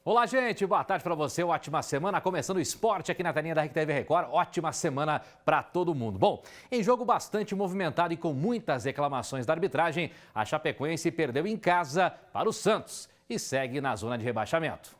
Olá, gente. Boa tarde para você. Ótima semana. Começando o esporte aqui na telinha da RTV Record. Ótima semana para todo mundo. Bom, em jogo bastante movimentado e com muitas reclamações da arbitragem, a Chapecoense perdeu em casa para o Santos e segue na zona de rebaixamento.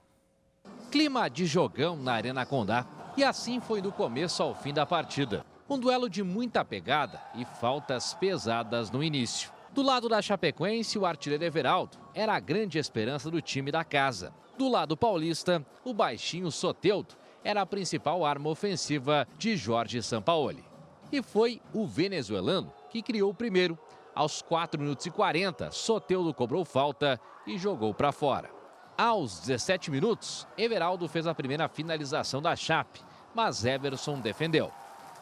Clima de jogão na Arena Condá. E assim foi do começo ao fim da partida. Um duelo de muita pegada e faltas pesadas no início. Do lado da Chapecoense, o artilheiro Everaldo era a grande esperança do time da casa. Do lado paulista, o baixinho Soteldo era a principal arma ofensiva de Jorge Sampaoli. E foi o venezuelano que criou o primeiro. Aos 4 minutos e 40, Soteldo cobrou falta e jogou para fora. Aos 17 minutos, Everaldo fez a primeira finalização da Chape, mas Everson defendeu.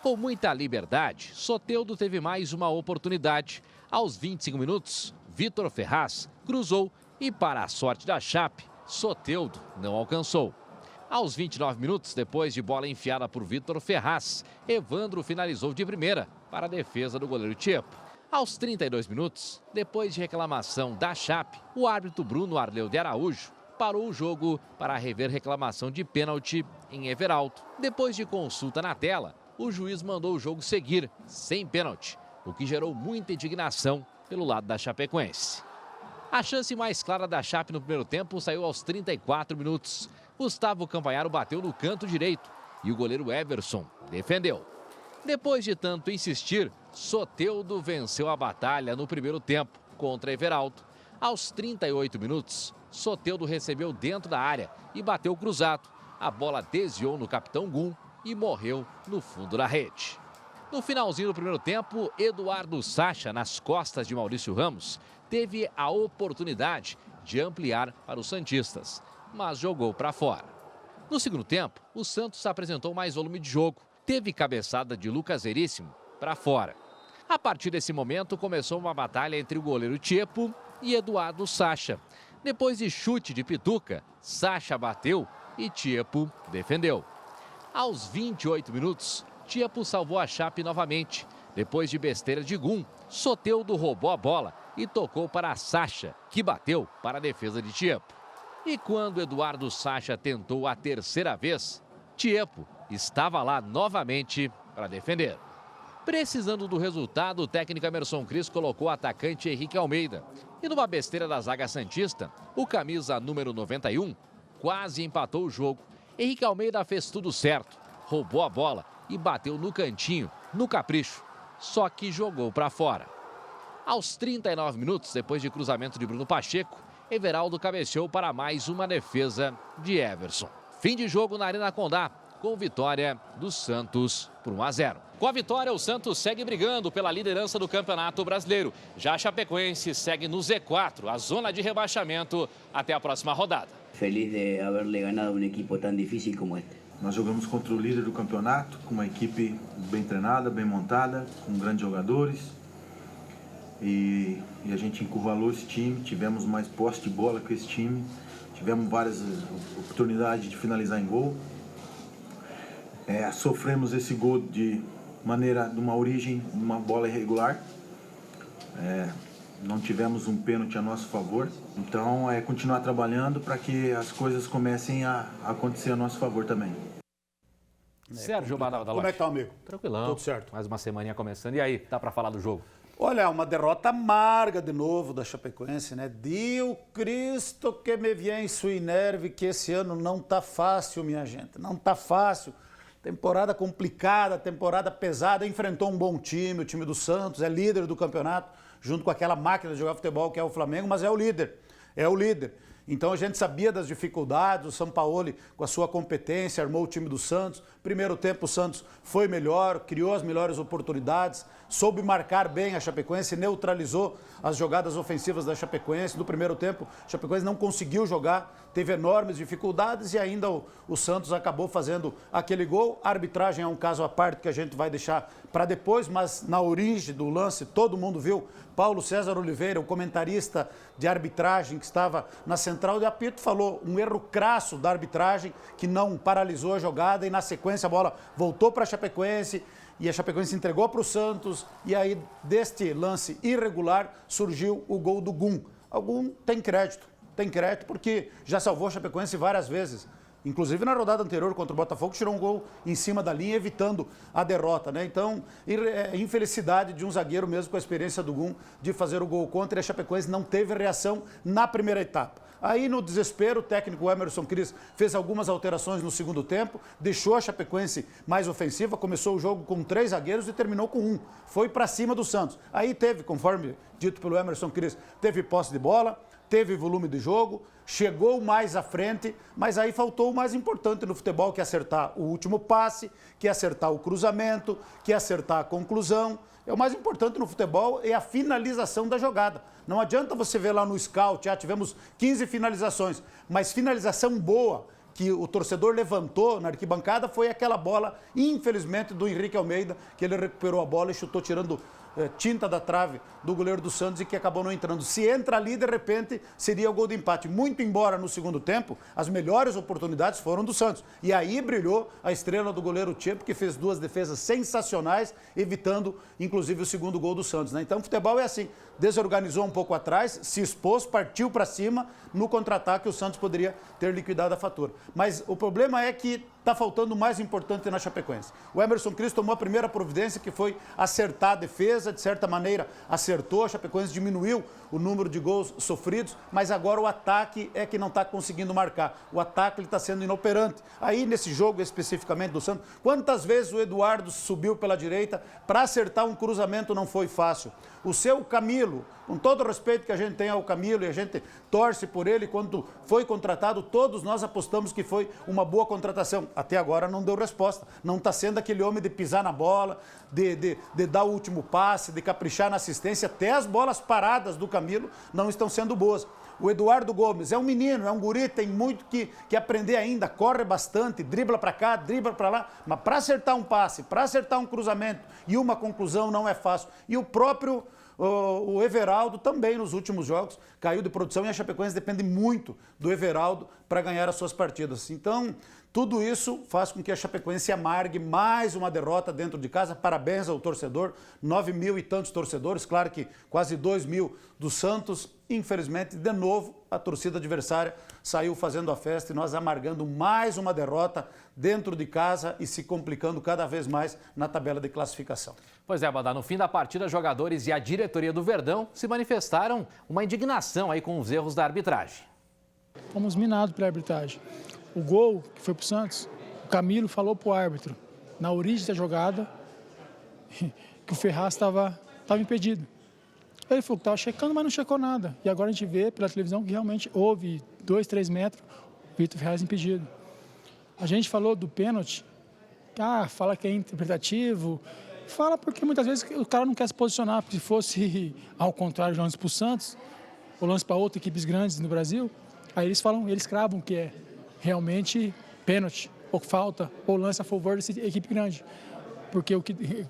Com muita liberdade, Soteldo teve mais uma oportunidade. Aos 25 minutos, Vitor Ferraz cruzou e, para a sorte da Chape, Soteldo não alcançou. Aos 29 minutos, depois de bola enfiada por Vitor Ferraz, Evandro finalizou de primeira para a defesa do goleiro Tiepo. Aos 32 minutos, depois de reclamação da Chape, o árbitro Bruno Arleu de Araújo parou o jogo para rever reclamação de pênalti em Everaldo. Depois de consulta na tela, o juiz mandou o jogo seguir, sem pênalti, o que gerou muita indignação pelo lado da Chapecoense. A chance mais clara da Chape no primeiro tempo saiu aos 34 minutos. Gustavo Campanharo bateu no canto direito e o goleiro Everson defendeu. Depois de tanto insistir, Soteldo venceu a batalha no primeiro tempo contra Everaldo. Aos 38 minutos, Soteldo recebeu dentro da área e bateu cruzado. A bola desviou no capitão Gum e morreu no fundo da rede. No finalzinho do primeiro tempo, Eduardo Sacha, nas costas de Maurício Ramos, teve a oportunidade de ampliar para os santistas, mas jogou para fora. No segundo tempo, o Santos apresentou mais volume de jogo, teve cabeçada de Lucas Veríssimo para fora. A partir desse momento, começou uma batalha entre o goleiro Tiepo e Eduardo Sacha. Depois de chute de Pituca, Sacha bateu e Tiepo defendeu. Aos 28 minutos, Tiepo salvou a Chape novamente. Depois de besteira de Gum, Soteldo roubou a bola e tocou para Sacha, que bateu para a defesa de Tiepo. E quando Eduardo Sacha tentou a terceira vez, Tiepo estava lá novamente para defender. Precisando do resultado, o técnico Emerson Cris colocou o atacante Henrique Almeida. E numa besteira da zaga santista, o camisa número 91 quase empatou o jogo. Henrique Almeida fez tudo certo, roubou a bola e bateu no cantinho, no capricho, só que jogou para fora. Aos 39 minutos, depois de cruzamento de Bruno Pacheco, Everaldo cabeceou para mais uma defesa de Everson. Fim de jogo na Arena Condá, com vitória do Santos por 1-0. Com a vitória, o Santos segue brigando pela liderança do Campeonato Brasileiro. Já a Chapecoense segue no Z4, a zona de rebaixamento, até a próxima rodada. Feliz de haberle ganado um equipo tão difícil como este. Nós jogamos contra o líder do campeonato, com uma equipe bem treinada, bem montada, com grandes jogadores. E a gente encurralou esse time, tivemos mais posse de bola com esse time, tivemos várias oportunidades de finalizar em gol. Sofremos esse gol de uma origem, uma bola irregular. Não tivemos um pênalti a nosso favor. Então, continuar trabalhando para que as coisas comecem a acontecer a nosso favor também. Sérgio Badal da Loja. Como é que tá, amigo? Tranquilão. Tudo certo. Mais uma semaninha começando. E aí, dá para falar do jogo? Olha, uma derrota amarga de novo da Chapecoense, né? Dio Cristo que me viene sui nerve, que esse ano não tá fácil, minha gente. Não tá fácil. Temporada complicada, temporada pesada. Enfrentou um bom time, o time do Santos, é líder do campeonato, junto com aquela máquina de jogar futebol que é o Flamengo, mas é o líder. É o líder. Então a gente sabia das dificuldades, o Sampaoli com a sua competência armou o time do Santos. Primeiro tempo o Santos foi melhor, criou as melhores oportunidades, soube marcar bem a Chapecoense, neutralizou as jogadas ofensivas da Chapecoense. No primeiro tempo a Chapecoense não conseguiu jogar, teve enormes dificuldades e ainda o Santos acabou fazendo aquele gol. A arbitragem é um caso à parte que a gente vai deixar para depois, mas na origem do lance todo mundo viu. Paulo César Oliveira, o comentarista de arbitragem que estava na central de apito, falou um erro crasso da arbitragem que não paralisou a jogada e na sequência a bola voltou para a Chapecoense e a Chapecoense entregou para o Santos e aí deste lance irregular surgiu o gol do Gum. O Gum tem crédito tem crédito porque já salvou a Chapecoense várias vezes. Inclusive na rodada anterior contra o Botafogo, tirou um gol em cima da linha, evitando a derrota, né? Então, infelicidade de um zagueiro mesmo com a experiência do Gum de fazer o gol contra, e a Chapecoense não teve reação na primeira etapa. Aí, no desespero, o técnico Emerson Cris fez algumas alterações no segundo tempo, deixou a Chapecoense mais ofensiva, começou o jogo com 3 zagueiros e terminou com 1. Foi para cima do Santos. Aí teve, conforme dito pelo Emerson Cris, teve posse de bola, teve volume de jogo, chegou mais à frente, mas aí faltou o mais importante no futebol, que é acertar o último passe, que é acertar o cruzamento, que é acertar a conclusão. O mais importante no futebol é a finalização da jogada. Não adianta você ver lá no scout, tivemos 15 finalizações, mas finalização boa que o torcedor levantou na arquibancada foi aquela bola, infelizmente, do Henrique Almeida, que ele recuperou a bola e chutou tirando tinta da trave do goleiro do Santos e que acabou não entrando. Se entra ali, de repente, seria o gol de empate. Muito embora no segundo tempo, as melhores oportunidades foram do Santos. E aí brilhou a estrela do goleiro Tchepo, que fez 2 defesas sensacionais, evitando, inclusive, o segundo gol do Santos, né? Então, o futebol é assim. Desorganizou um pouco atrás, se expôs, partiu para cima. No contra-ataque, o Santos poderia ter liquidado a fatura. Mas o problema é que está faltando o mais importante na Chapecoense. O Emerson Cris tomou a primeira providência, que foi acertar a defesa, de certa maneira acertou, a Chapecoense diminuiu o número de gols sofridos, mas agora o ataque é que não está conseguindo marcar. O ataque está sendo inoperante. Aí, nesse jogo especificamente do Santos, quantas vezes o Eduardo subiu pela direita para acertar um cruzamento não foi fácil. O seu Camilo, com todo o respeito que a gente tem ao Camilo e a gente torce por ele, quando foi contratado, todos nós apostamos que foi uma boa contratação. Até agora não deu resposta. Não está sendo aquele homem de pisar na bola, de dar o último passe, de caprichar na assistência. Até as bolas paradas do Camilo não estão sendo boas. O Eduardo Gomes é um menino, é um guri, tem muito que aprender ainda, corre bastante, dribla para cá, dribla para lá, mas para acertar um passe, para acertar um cruzamento e uma conclusão não é fácil. E o próprio o Everaldo também nos últimos jogos caiu de produção e a Chapecoense depende muito do Everaldo para ganhar as suas partidas. Então, tudo isso faz com que a Chapecoense amargue mais uma derrota dentro de casa. Parabéns ao torcedor, 9.000 e tantos torcedores, claro que quase 2.000 do Santos. Infelizmente, de novo, a torcida adversária saiu fazendo a festa e nós amargando mais uma derrota dentro de casa e se complicando cada vez mais na tabela de classificação. Pois é, Badá, no fim da partida, jogadores e a diretoria do Verdão se manifestaram uma indignação aí com os erros da arbitragem. Fomos minados pela arbitragem. O gol que foi para o Santos, o Camilo falou para o árbitro, na origem da jogada, que o Ferraz estava impedido. Ele falou que estava checando, mas não checou nada. E agora a gente vê pela televisão que realmente houve 2, 3 metros, Vitor Ferraz impedido. A gente falou do pênalti, fala que é interpretativo, fala porque muitas vezes o cara não quer se posicionar. Se fosse ao contrário, o lance para o Santos, ou lance para outras equipes grandes no Brasil, aí eles cravam que é realmente pênalti, ou falta, ou lance a favor dessa equipe grande. Porque o que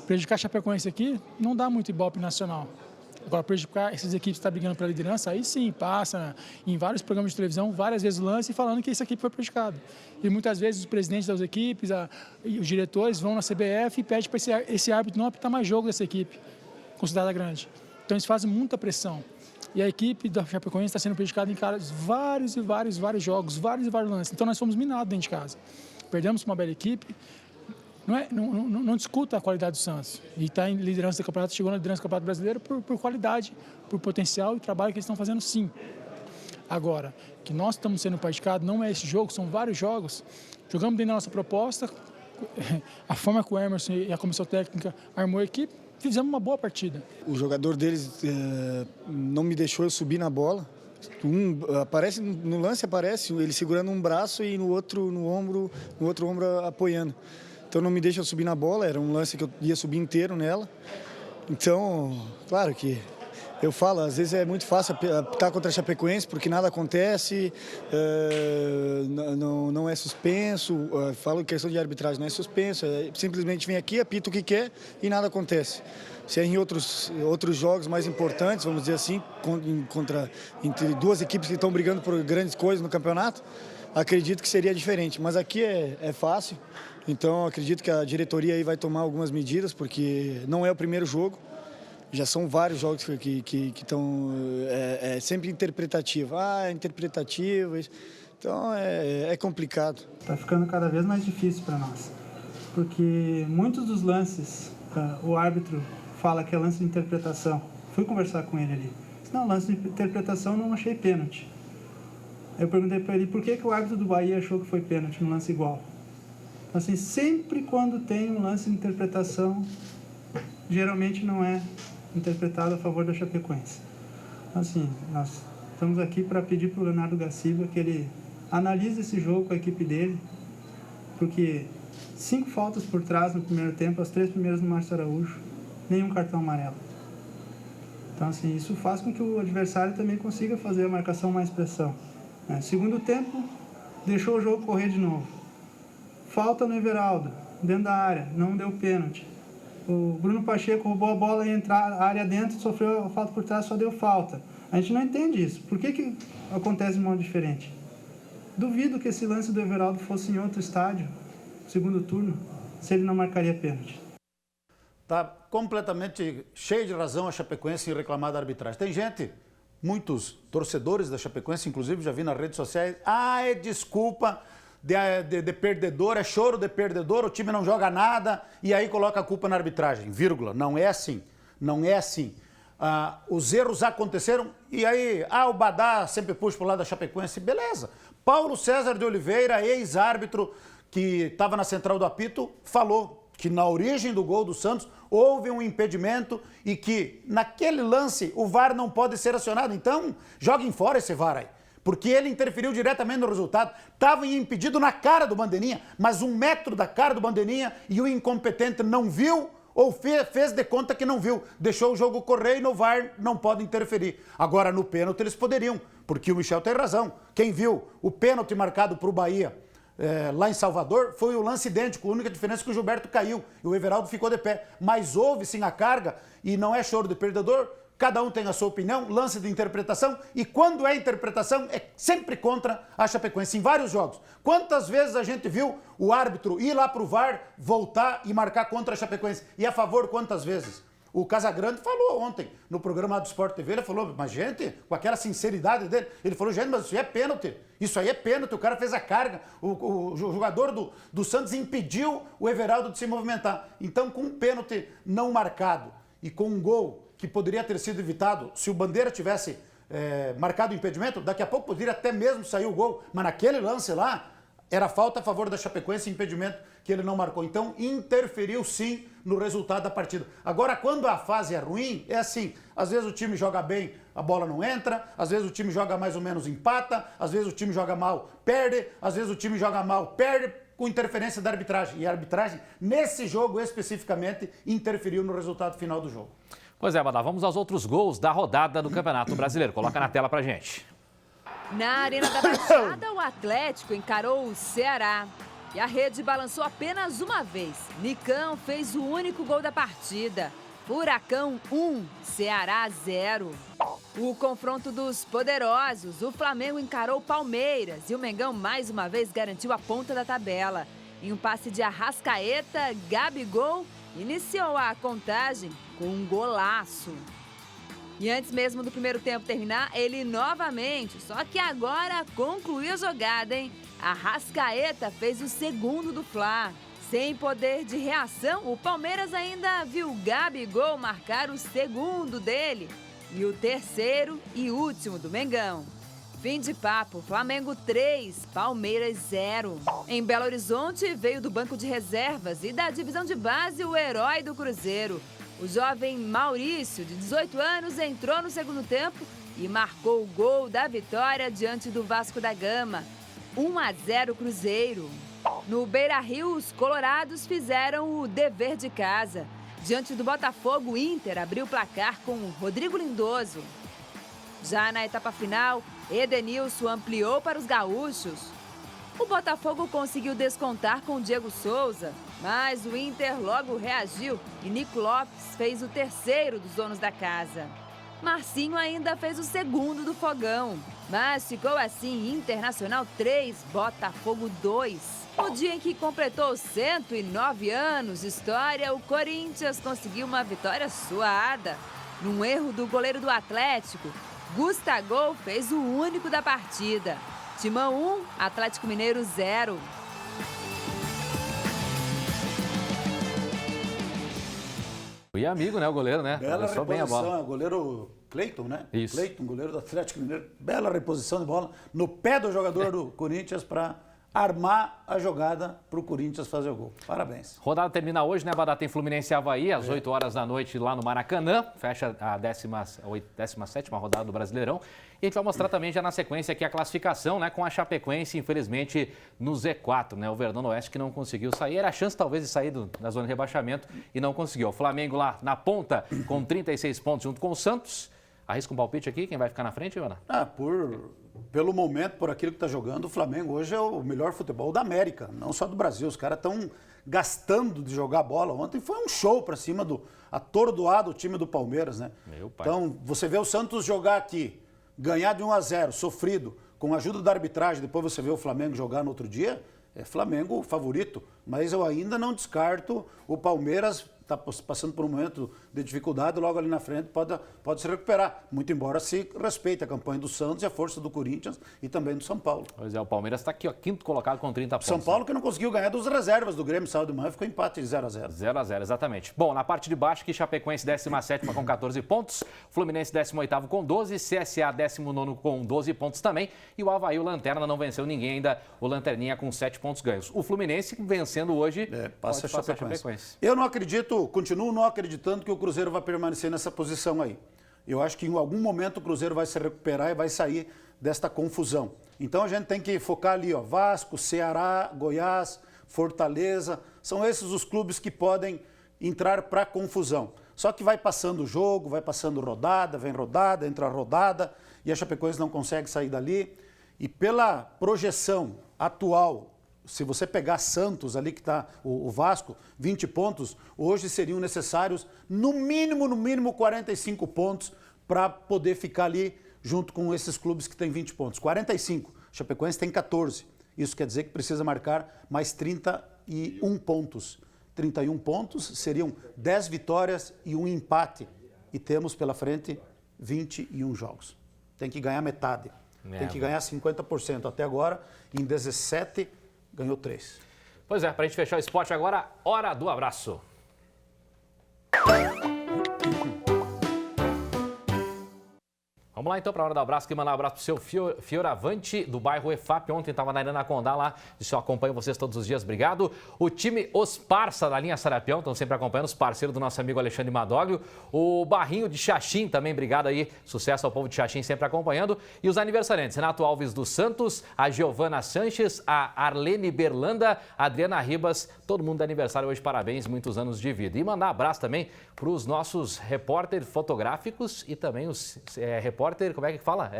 prejudicar a Chapecoense aqui não dá muito ibope nacional. Agora, prejudicar essas equipes que estão brigando pela liderança, aí sim, passa em vários programas de televisão, várias vezes o lance, falando que essa equipe foi prejudicada. E muitas vezes os presidentes das equipes, os diretores vão na CBF e pedem para esse árbitro não apitar mais jogo dessa equipe, considerada grande. Então, eles fazem muita pressão. E a equipe da Chapecoense está sendo prejudicada em vários jogos, vários lances. Então, nós fomos minados dentro de casa. Perdemos uma bela equipe. Não discuta a qualidade do Santos. E está em liderança do campeonato, chegou na liderança do Campeonato Brasileiro por qualidade, por potencial e trabalho que eles estão fazendo, sim. Agora, que nós estamos sendo prejudicados, não é esse jogo, são vários jogos. Jogamos dentro da nossa proposta, a forma que o Emerson e a comissão técnica armou a equipe, fizemos uma boa partida. O jogador deles não me deixou eu subir na bola. Aparece no lance, aparece ele segurando um braço e no outro ombro apoiando. Então não me deixa eu subir na bola, era um lance que eu ia subir inteiro nela. Então, claro que eu falo, às vezes é muito fácil apitar contra a Chapecoense porque nada acontece, não é suspenso, falo questão de arbitragem, não é suspenso, simplesmente vem aqui, apita o que quer e nada acontece. Se é em outros jogos mais importantes, vamos dizer assim, entre duas equipes que estão brigando por grandes coisas no campeonato, acredito que seria diferente, mas aqui é fácil. Então, acredito que a diretoria aí vai tomar algumas medidas, porque não é o primeiro jogo. Já são vários jogos que estão sempre interpretativo. É interpretativo. Então é complicado. Está ficando cada vez mais difícil para nós. Porque muitos dos lances, o árbitro fala que é lance de interpretação. Fui conversar com ele ali. Não, lance de interpretação não achei pênalti. Eu perguntei para ele por que o árbitro do Bahia achou que foi pênalti no lance igual. Assim, sempre quando tem um lance de interpretação, geralmente não é interpretado a favor da Chapecoense. Assim, nós estamos aqui para pedir para o Leonardo Gaciba que ele analise esse jogo com a equipe dele, porque 5 faltas por trás no primeiro tempo, as 3 primeiras do Márcio Araújo, nenhum cartão amarelo. Então, assim, isso faz com que o adversário também consiga fazer a marcação mais pressão. Segundo tempo, deixou o jogo correr de novo. Falta no Everaldo, dentro da área, não deu pênalti. O Bruno Pacheco roubou a bola e entrar a área dentro, sofreu a falta por trás, só deu falta. A gente não entende isso. Por que acontece de modo diferente? Duvido que esse lance do Everaldo fosse em outro estádio, segundo turno, se ele não marcaria pênalti. Está completamente cheio de razão a Chapecoense em reclamar da arbitragem. Tem gente, muitos torcedores da Chapecoense, inclusive já vi nas redes sociais, é desculpa de perdedor, é choro de perdedor, o time não joga nada e aí coloca a culpa na arbitragem, vírgula. Não é assim, não é assim. Os erros aconteceram e aí, o Badá sempre puxa para o lado da Chapecoense, beleza. Paulo César de Oliveira, ex-árbitro que estava na central do apito, falou que na origem do gol do Santos houve um impedimento e que naquele lance o VAR não pode ser acionado. Então, joguem fora esse VAR aí, porque ele interferiu diretamente no resultado. Estava impedido na cara do Bandeirinha, mas 1 metro da cara do Bandeirinha e o incompetente não viu ou fez de conta que não viu. Deixou o jogo correr e no VAR não pode interferir. Agora, no pênalti eles poderiam, porque o Michel tem razão. Quem viu o pênalti marcado para o Bahia lá em Salvador, foi o lance idêntico, a única diferença é que o Gilberto caiu e o Everaldo ficou de pé. Mas houve sim a carga e não é choro de perdedor, cada um tem a sua opinião, lance de interpretação e quando é interpretação é sempre contra a Chapecoense, em vários jogos. Quantas vezes a gente viu o árbitro ir lá pro VAR, voltar e marcar contra a Chapecoense? E a favor quantas vezes? O Casagrande falou ontem no programa do Sport TV, ele falou, mas gente, com aquela sinceridade dele, ele falou, gente, mas isso aí é pênalti, isso aí é pênalti, o cara fez a carga, o jogador do Santos impediu o Everaldo de se movimentar. Então, com um pênalti não marcado e com um gol que poderia ter sido evitado, se o Bandeira tivesse marcado o impedimento, daqui a pouco poderia até mesmo sair o gol, mas naquele lance lá, era falta a favor da Chapecoense, impedimento que ele não marcou. Então, interferiu sim no resultado da partida. Agora, quando a fase é ruim, é assim. Às vezes o time joga bem, a bola não entra. Às vezes o time joga mais ou menos, empata. Às vezes o time joga mal, perde. Às vezes o time joga mal, perde com interferência da arbitragem. E a arbitragem, nesse jogo especificamente, interferiu no resultado final do jogo. Pois é, Badá, vamos aos outros gols da rodada do Campeonato Brasileiro. Coloca na tela pra gente. Na Arena da Baixada, o Atlético encarou o Ceará. E a rede balançou apenas uma vez. Nicão fez o único gol da partida. Furacão 1, Ceará 0. O confronto dos poderosos. O Flamengo encarou o Palmeiras. E o Mengão mais uma vez garantiu a ponta da tabela. Em um passe de Arrascaeta, Gabigol iniciou a contagem com um golaço. E antes mesmo do primeiro tempo terminar, ele novamente, só que agora concluiu a jogada, hein? Arrascaeta fez o segundo do Fla. Sem poder de reação, o Palmeiras ainda viu Gabigol marcar o segundo dele e o terceiro e último do Mengão. Fim de papo, Flamengo 3, Palmeiras 0. Em Belo Horizonte, veio do banco de reservas e da divisão de base o herói do Cruzeiro. O jovem Maurício, de 18 anos, entrou no segundo tempo e marcou o gol da vitória diante do Vasco da Gama. 1-0 Cruzeiro. No Beira-Rio, os colorados fizeram o dever de casa. Diante do Botafogo, o Inter abriu o placar com o Rodrigo Lindoso. Já na etapa final, Edenilson ampliou para os gaúchos. O Botafogo conseguiu descontar com o Diego Souza, mas o Inter logo reagiu e Nico Lopes fez o terceiro dos donos da casa. Marcinho ainda fez o segundo do Fogão, mas ficou assim Internacional 3, Botafogo 2. No dia em que completou 109 anos de história, o Corinthians conseguiu uma vitória suada. Num erro do goleiro do Atlético, Gustavo fez o único da partida. Timão 1, Atlético Mineiro 0. E amigo, né, o goleiro, né? Bela Começou bem a reposição, bola. o goleiro Cleiton, né? Isso. Cleiton, goleiro do Atlético Mineiro. Bela reposição de bola no pé do jogador do Corinthians para armar a jogada para o Corinthians fazer o gol. Parabéns. Rodada termina hoje, né, Badá? Tem Fluminense e Avaí, às 8 horas da noite lá no Maracanã. Fecha a 17ª rodada do Brasileirão. E a gente vai mostrar também já na sequência aqui a classificação, né, com a Chapecoense, infelizmente, no Z4, né? O Verdão Oeste que não conseguiu sair. Era a chance, talvez, de sair da zona de rebaixamento e não conseguiu. O Flamengo lá na ponta, com 36 pontos, junto com o Santos. Arrisca um palpite aqui, quem vai ficar na frente, Ivana? Pelo momento, por aquilo que está jogando, o Flamengo hoje é o melhor futebol da América, não só do Brasil. Os caras estão gastando de jogar bola. Ontem foi um show para cima do atordoado time do Palmeiras, né? Meu pai. Então, você vê o Santos jogar aqui, ganhar de 1-0, sofrido, com a ajuda da arbitragem, depois você vê o Flamengo jogar no outro dia, é Flamengo favorito. Mas eu ainda não descarto o Palmeiras. Está passando por um momento de dificuldade, logo ali na frente pode se recuperar. Muito embora se respeite a campanha do Santos e a força do Corinthians e também do São Paulo. Pois é, o Palmeiras está aqui, ó, quinto colocado com 30 pontos. São Paulo que não conseguiu ganhar dos reservas do Grêmio, sábado de manhã, ficou empate de 0-0. 0-0, exatamente. Bom, na parte de baixo aqui, Chapecoense 17ª com 14 pontos, Fluminense 18º com 12, CSA 19º com 12 pontos também, e o Avaí, o Lanterna, não venceu ninguém ainda, o Lanterninha com 7 pontos ganhos. O Fluminense vencendo hoje, passa a pode passar Chapecoense. Eu não acredito, continuo não acreditando que o Cruzeiro vai permanecer nessa posição aí. Eu acho que em algum momento o Cruzeiro vai se recuperar e vai sair desta confusão. Então a gente tem que focar ali, ó, Vasco, Ceará, Goiás, Fortaleza, são esses os clubes que podem entrar para a confusão. Só que vai passando o jogo, vai passando rodada, vem rodada, entra rodada, e a Chapecoense não consegue sair dali. E pela projeção atual, se você pegar Santos ali que está o Vasco, 20 pontos, hoje seriam necessários no mínimo 45 pontos para poder ficar ali junto com esses clubes que têm 20 pontos. 45, Chapecoense tem 14. Isso quer dizer que precisa marcar mais 31 pontos. 31 pontos seriam 10 vitórias e um empate. E temos pela frente 21 jogos. Tem que ganhar metade. Tem que ganhar 50%. Até agora, em 17, ganhou 3. Pois é, para a gente fechar o esporte agora, hora do abraço. Vamos lá então para a hora do abraço, que mandar um abraço para o seu Fioravante do bairro EFAP. Ontem estava na Arena Condá lá, disse eu acompanho vocês todos os dias, obrigado. O time Os Parça da linha Sarapião, estão sempre acompanhando, os parceiros do nosso amigo Alexandre Madoglio. O Barrinho de Xaxim também, obrigado aí, sucesso ao povo de Xaxim sempre acompanhando. E os aniversariantes, Renato Alves dos Santos, a Giovana Sanches, a Arlene Berlanda, a Adriana Ribas, todo mundo de aniversário hoje, parabéns, muitos anos de vida. E mandar um abraço também para os nossos repórteres fotográficos e também os repórteres, como é que fala?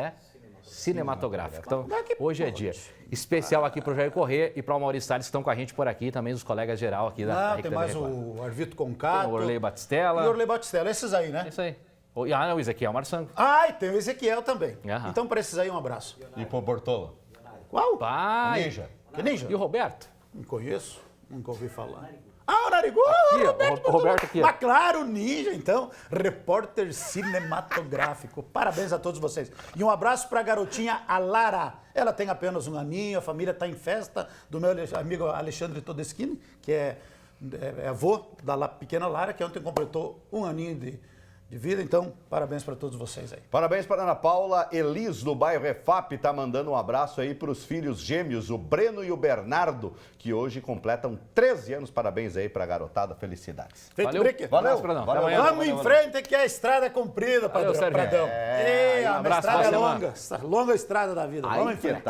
Cinematográfico. Então, hoje é dia especial aqui para o Jair Corrêa e para o Maurício Salles, que estão com a gente por aqui, também os colegas geral aqui da Tem mais o Arvito Concato. O Orley Batistella. E o Orley Batistella, esses aí, né? Isso aí. O Ezequiel Marçango. E tem o Ezequiel também. Então, para esses aí, um abraço. E pro Bortola? Qual? Pai. Ninja. Que Ninja? E o Roberto? Não conheço, nunca ouvi falar. O Narigudo! O Roberto aqui. Mas claro, Ninja, então, repórter cinematográfico. Parabéns a todos vocês. E um abraço para a garotinha Alara. Ela tem apenas um aninho, a família está em festa do meu amigo Alexandre Todeschini, que é avô da pequena Lara, que ontem completou um aninho de vida. Então, parabéns para todos vocês aí. Parabéns para Ana Paula. Elis, do bairro EFAP, tá mandando um abraço aí para os filhos gêmeos, o Breno e o Bernardo, que hoje completam 13 anos. Parabéns aí para a garotada. Felicidades. Valeu. Valeu. Vamos em frente que a estrada é comprida, Pradão. Um A abraço, estrada é boa longa. Longa estrada da vida. Vamos em frente.